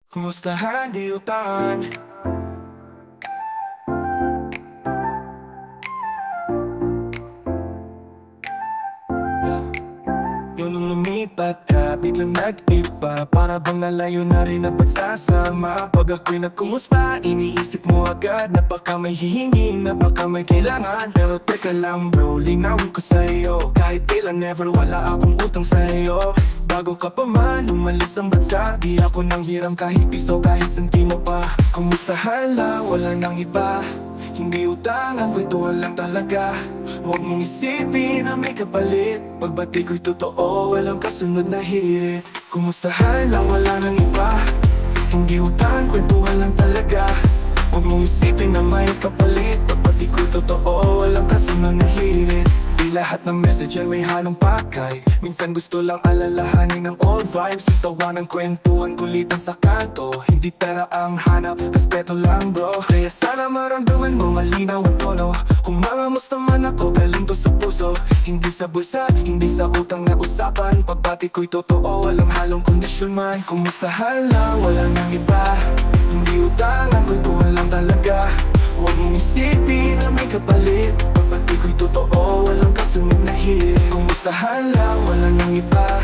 Kumustahan di utangan. Yun nung lumipat ka, biglang nag-iba. Para bang nalayo na rin ang pagsasama. Pag ako'y nagkumusta, iniisip mo agad na baka may hihingi, na baka may kailangan. Pero teka lang bro, linawin ko sa'yo, kahit kailan never wala akong utang sa'yo. Bago ka pa man umalis ang bansa, di ako nang hiram kahit piso, kahit sentimo pa. Kumustahan lang, wala nang iba. Hindi utang, ang kwentuhan lang talaga. Huwag mong isipin na may kapalit. Pagbati ko'y totoo, walang kasunod na hirit. Kumustahan lang, wala nang iba. Hindi utang, kwentuhan lang talaga. Huwag mong isipin na may kapalit. Pagbati ko'y totoo, walang kasunod na hirit. Di lahat ng message ay may halong pakay. Minsan gusto lang alalahanin ng old vibes. Itawa ng kwentuhan, kulitan sa kanto. Hindi pera ang hanap, respeto lang bro. Kaya sana maramdaman mo malinaw ang tono. Kung mangamusta man ako, galing to sa puso. Hindi sa bulsa, hindi sa utang na usapan. Pagbati ko'y totoo, walang halong kondisyon man. Kumustahan lang, wala nang iba. Hindi utang, ang kwentuhan lang talaga. Huwag mong isipin na may kapalit. Pagbati ko'y totoo, walang kasunod na hirit. Kumustahan lang, wala nang iba.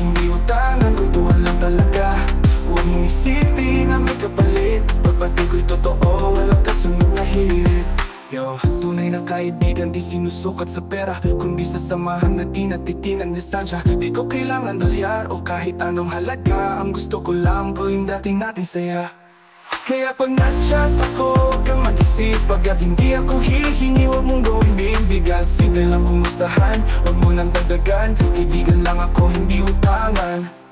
Hindi utang, ang kwentuhan lang talaga. Huwag mong isipin na may kapalit. Pagbati ko'y totoo, walang kasunod na hirit. Yo, tunay na kaibigan di sinusukat sa pera, kundi sa samahan na di natitin ang distansya. Di ko kailangan dolyar o kahit anong halaga. Ang gusto ko lang bro, yung dating natin saya. Kaya pag nag-chat ako, huwag kang mag-isip. Pagkat hindi ako hihingi, huwag mong gawin bibigan. Simple lang kumustahan, huwag mo nang dagdagan. Kaibigan lang ako, hindi utangan.